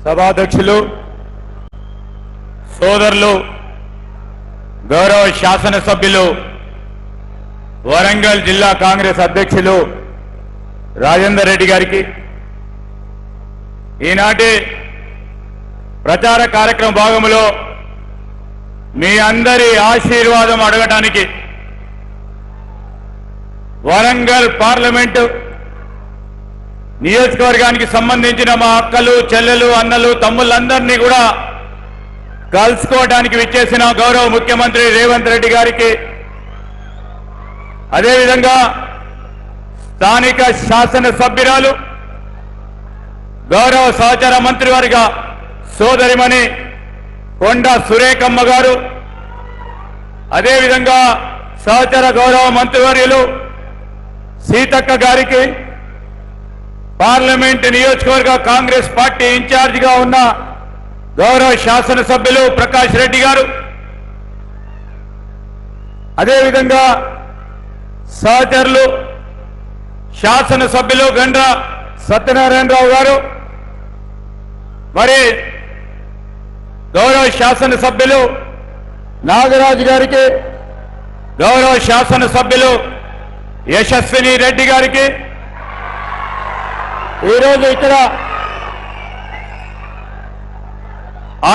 సభాధ్యక్షులు సోదరులు గౌరవ శాసనసభ్యులు వరంగల్ జిల్లా కాంగ్రెస్ అధ్యక్షులు రాజేందర్ రెడ్డి గారికి ఈనాటి ప్రచార కార్యక్రమ భాగంలో మీ అందరి ఆశీర్వాదం అడగడానికి వరంగల్ పార్లమెంటు నియోజకవర్గానికి సంబంధించిన మా అక్కలు చెల్లెలు అన్నలు తమ్ముళ్ళందరినీ కూడా కలుసుకోవడానికి విచ్చేసిన గౌరవ ముఖ్యమంత్రి రేవంత్ రెడ్డి గారికి, అదేవిధంగా స్థానిక శాసనసభ్యురాలు గౌరవ సహచార మంత్రివర్గ సోదరిమణి కొండ సురేఖమ్మ గారు, అదేవిధంగా సహచర గౌరవ మంత్రివర్యులు సీతక్క గారికి, పార్లమెంట్ నియోజకవర్గ కాంగ్రెస్ పార్టీ ఇన్ఛార్జిగా ఉన్న గౌరవ శాసనసభ్యులు ప్రకాష్ రెడ్డి గారు, అదేవిధంగా సహచరులు శాసనసభ్యులు గండ్ర సత్యనారాయణరావు గారు, మరి గౌరవ శాసనసభ్యులు నాగరాజు గారికి, గౌరవ శాసనసభ్యులు యశస్విని రెడ్డి గారికి, ఈరోజు ఇక్కడ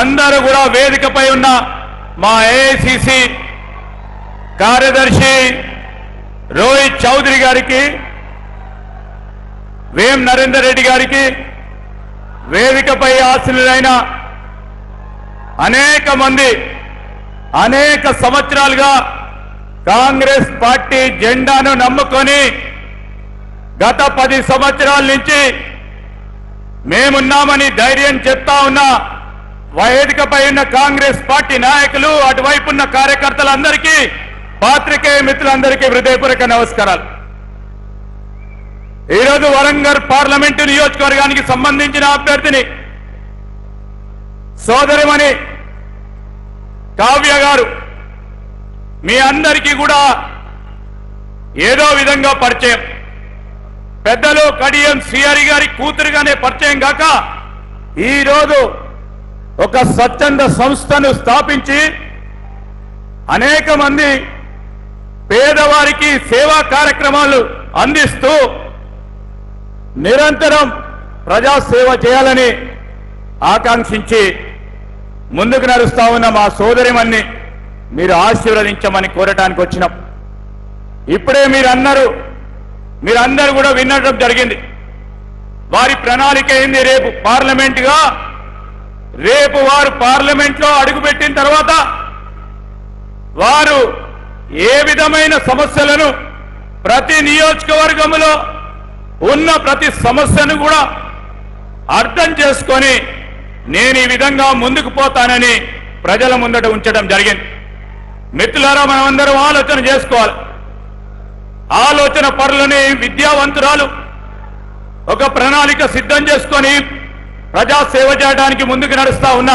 అందరూ కూడా వేదికపై ఉన్న మా ఏఐసిసి కార్యదర్శి రోహిత్ చౌదరి గారికి, వేం నరేందర్ రెడ్డి గారికి, వేదికపై ఆశీనులైన అనేక మంది అనేక సంవత్సరాలుగా కాంగ్రెస్ పార్టీ జెండాను నమ్ముకొని గత 10 సంవత్సరాల నుంచి మేమున్నామని ధైర్యం చెప్తా ఉన్న వేదికపై ఉన్న కాంగ్రెస్ పార్టీ నాయకులు, అటువైపు ఉన్న కార్యకర్తలందరికీ, పాత్రికేయ మిత్రులందరికీ హృదయపూర్వక నమస్కారాలు. ఈరోజు వరంగల్ పార్లమెంటు నియోజకవర్గానికి సంబంధించిన అభ్యర్థిని సోదరిమణి కావ్య గారు మీ అందరికీ కూడా ఏదో విధంగా పరిచయం. పెద్దలు కడియం శ్రీహరి గారి కూతురుగానే పరిచయం కాక ఈరోజు ఒక స్వచ్ఛంద సంస్థను స్థాపించి అనేక మంది పేదవారికి సేవా కార్యక్రమాలు అందిస్తూ నిరంతరం ప్రజాసేవ చేయాలని ఆకాంక్షించి ముందుకు నడుస్తా ఉన్న మా సోదరిమణ్ణి మీరు ఆశీర్వదించమని కోరటానికి వచ్చినాం. ఇప్పుడే మీరందరూ కూడా వినడం జరిగింది. వారి ప్రణాళిక ఏంది? రేపు పార్లమెంటుగా రేపు వారు పార్లమెంట్లో అడుగుపెట్టిన తర్వాత వారు ఏ విధమైన సమస్యలను ప్రతి నియోజకవర్గంలో ఉన్న ప్రతి సమస్యను కూడా అర్థం చేసుకొని నేను ఈ విధంగా ముందుకు పోతానని ప్రజల ముందట ఉంచడం జరిగింది. మిత్రులారా, మనమందరం ఆలోచన చేసుకోవాలి. ఆలోచన పరులని విద్యావంతురాలు ఒక ప్రణాళిక సిద్ధం చేసుకొని ప్రజాసేవ చేయడానికి ముందుకు నడుస్తా ఉన్న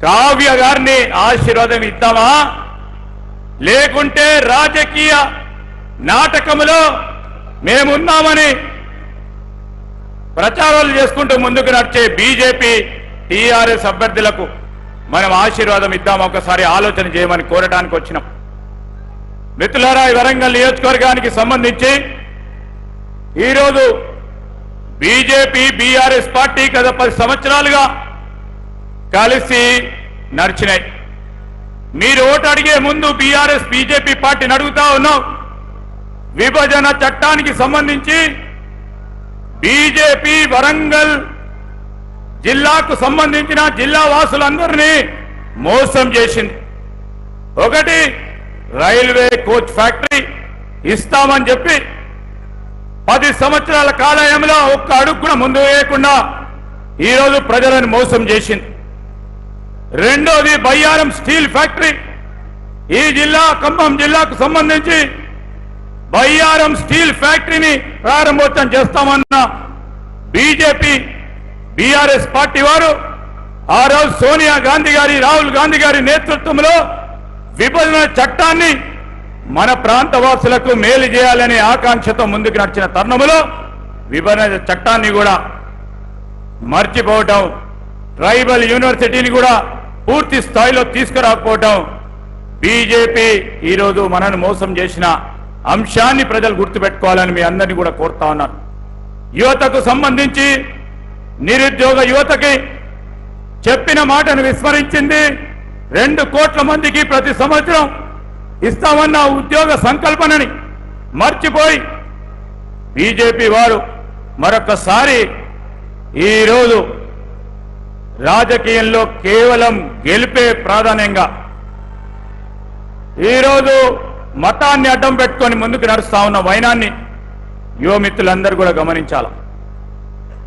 కావ్య గారిని ఆశీర్వాదం ఇద్దామా, లేకుంటే రాజకీయ నాటకములో మేమున్నామని ప్రచారాలు చేసుకుంటూ ముందుకు నడిచే బీజేపీ టీఆర్ఎస్ అభ్యర్థులకు మనం ఆశీర్వాదం ఇద్దామా? ఒకసారి ఆలోచన చేయమని కోరడానికి వచ్చినాం. మిత్రులారా, వరంగల్ నియోజకవర్గానికి సంబంధించి ఈరోజు బీజేపీ బీఆర్ఎస్ పార్టీ గత 10 సంవత్సరాలుగా కలిసి నడిచినాయి. మీరు ఓటు అడిగే ముందు బీఆర్ఎస్ బీజేపీ పార్టీని అడుగుతా ఉన్నాం. విభజన చట్టానికి సంబంధించి బీజేపీ వరంగల్ జిల్లాకు సంబంధించిన జిల్లా వాసులందరినీ మోసం చేసింది. ఒకటి, రైల్వే కోచ్ ఫ్యాక్టరీ ఇస్తామని చెప్పి 10 సంవత్సరాల కాలయంలో ఒక్క అడుగు కూడా ముందు వేయకుండా ఈరోజు ప్రజలను మోసం చేసింది. రెండోది, బయ్యారం స్టీల్ ఫ్యాక్టరీ. ఈ జిల్లా ఖమ్మం జిల్లాకు సంబంధించి బయ్యారం స్టీల్ ఫ్యాక్టరీని ప్రారంభోత్సవం చేస్తామన్న బీజేపీ బీఆర్ఎస్ పార్టీ వారు ఆ రోజు సోనియా గాంధీ గారి, రాహుల్ గాంధీ గారి నేతృత్వంలో విభజన చట్టాన్ని మన ప్రాంత వాసులకు మేలు చేయాలనే ఆకాంక్షతో ముందుకు నడిచిన తరుణంలో విభజన చట్టాన్ని కూడా మర్చిపోవటం, ట్రైబల్ యూనివర్సిటీని కూడా పూర్తి స్థాయిలో తీసుకురాకపోవటం, బీజేపీ ఈరోజు మనను మోసం చేసిన అంశాన్ని ప్రజలు గుర్తుపెట్టుకోవాలని మీ అందరినీ కూడా కోరుతా ఉన్నాను. యువతకు సంబంధించి నిరుద్యోగ యువతకి చెప్పిన మాటను విస్మరించింది. 2 కోట్ల మందికి ప్రతి సంవత్సరం ఇస్తామన్న ఉద్యోగ సంకల్పనని మర్చిపోయి బీజేపీ వారు మరొకసారి ఈరోజు రాజకీయంలో కేవలం గెలిపే ప్రాధాన్యంగా ఈరోజు మతాన్ని అడ్డం పెట్టుకొని ముందుకు నడుస్తా ఉన్న వైనాన్ని యువమిత్రులందరూ కూడా గమనించాలి.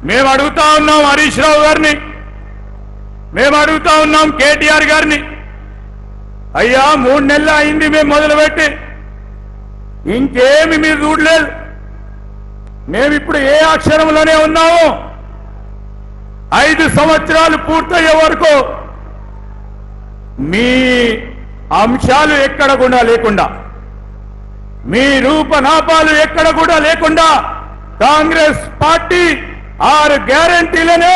మేము అడుగుతా ఉన్నాం హరీష్ రావు గారిని, మేము అడుగుతా ఉన్నాం కేటీఆర్ గారిని, అయ్యా 3 నెలలు అయింది మేము మొదలుపెట్టి, ఇంకేమి మీరు చూడలేదు. మేమిప్పుడు ఏ అక్షరంలోనే ఉన్నాము. 5 సంవత్సరాలు పూర్తయ్యే వరకు మీ అంశాలు ఎక్కడ కూడా లేకుండా, మీ రూపనాపాలు ఎక్కడ కూడా లేకుండా కాంగ్రెస్ పార్టీ 6 గ్యారంటీలను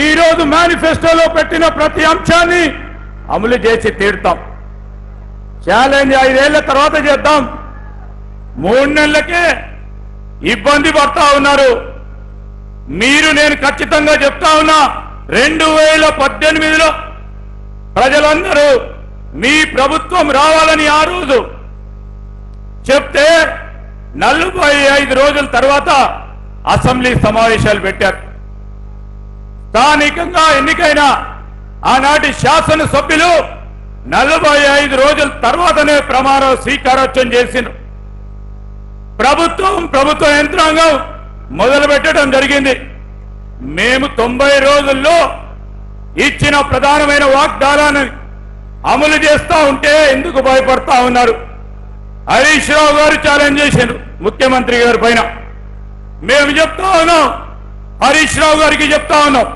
ఈరోజు మేనిఫెస్టోలో పెట్టిన ప్రతి అంశాన్ని అమలు చేసి తీరుతాం. ఛాలెంజ్ 5 ఏళ్ల తర్వాత చేద్దాం. 3 నెలలకే ఇబ్బంది పడతా ఉన్నారు. మీరు నేను ఖచ్చితంగా చెప్తా ఉన్నా, 2018లో ప్రజలందరూ మీ ప్రభుత్వం రావాలని ఆ రోజు చెప్తే 45 రోజుల తర్వాత అసెంబ్లీ సమావేశాలు పెట్టారు. స్థానికంగా ఎన్నికైన ఆనాటి శాసనసభ్యులు 45 రోజుల తర్వాతనే ప్రమాణ స్వీకారోత్సవం చేసిండ్రు. ప్రభుత్వ యంత్రాంగం మొదలు పెట్టడం జరిగింది. మేము 90 రోజుల్లో ఇచ్చిన ప్రధానమైన వాగ్దానాన్ని అమలు చేస్తా ఉంటే ఎందుకు భయపడతా ఉన్నారు? హరీష్ రావు గారు ఛాలెంజ్ చేశారు ముఖ్యమంత్రి గారి పైన. మేము చెప్తా ఉన్నాం, హరీష్ రావు గారికి చెప్తా ఉన్నాం,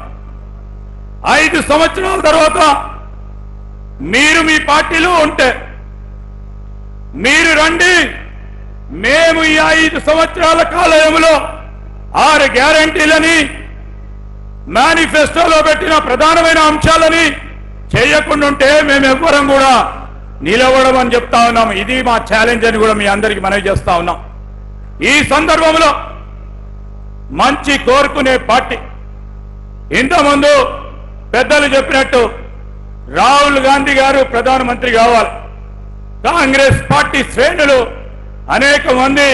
5 సంవత్సరాల తర్వాత మీరు మీ పార్టీలో ఉంటే మీరు రండి, మేము ఈ 5 సంవత్సరాల కాలంలో 6 గ్యారంటీలని మేనిఫెస్టోలో పెట్టిన ప్రధానమైన అంశాలని చేయకుండా ఉంటే మేమెవ్వరం కూడా నిలబడమని చెప్తా ఉన్నాం. ఇది మా ఛాలెంజ్ అని కూడా మీ అందరికీ మనవి చేస్తా ఉన్నాం. ఈ సందర్భంలో మంచి కోరుకునే పార్టీ, ఇంతకుముందు పెద్దలు చెప్పినట్టు రాహుల్ గాంధీ గారు ప్రధానమంత్రి కావాలి. కాంగ్రెస్ పార్టీ శ్రేణులు అనేక మంది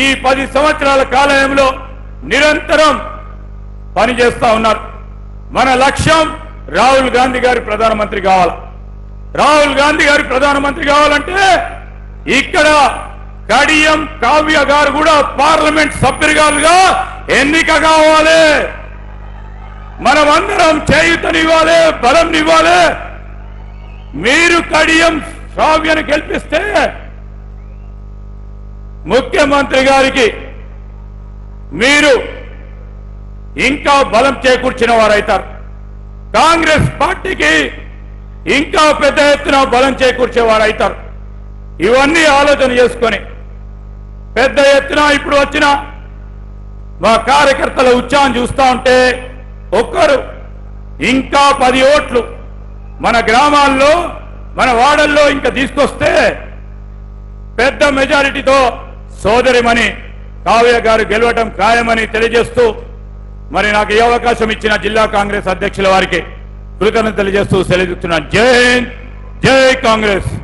ఈ 10 సంవత్సరాల కాలంలో నిరంతరం పనిచేస్తా ఉన్నారు. మన లక్ష్యం రాహుల్ గాంధీ గారి ప్రధానమంత్రి కావాలి. రాహుల్ గాంధీ గారి ప్రధానమంత్రి కావాలంటే ఇక్కడ కడియం కావ్య గారు కూడా పార్లమెంట్ సభ్యులుగా ఎన్నిక కావాలి. మనమందరం చేయూతనివ్వాలి, బలంనివ్వాలి. మీరు కడియం కావ్యను గెలిపిస్తే ముఖ్యమంత్రి గారికి మీరు ఇంకా బలం చేకూర్చిన వారైతారు. కాంగ్రెస్ పార్టీకి ఇంకా పెద్ద ఎత్తున బలం చేకూర్చేవారైతారు. ఇవన్నీ ఆలోచన చేసుకొని పెద్ద ఎత్తున ఇప్పుడు వచ్చిన మా కార్యకర్తల ఉత్సాహం చూస్తా ఉంటే ఒక్కరు ఇంకా 10 ఓట్లు మన గ్రామాల్లో మన వాడల్లో ఇంకా తీసుకొస్తే పెద్ద మెజారిటీతో సోదరిమణి కావ్య గారు గెలవటం ఖాయమని తెలియజేస్తూ మరి నాకు ఈ అవకాశం ఇచ్చిన జిల్లా కాంగ్రెస్ అధ్యక్షుల వారికి కృతజ్ఞతలు తెలియజేస్తూ సెలవుతున్నాను. జై హింద్, జై కాంగ్రెస్.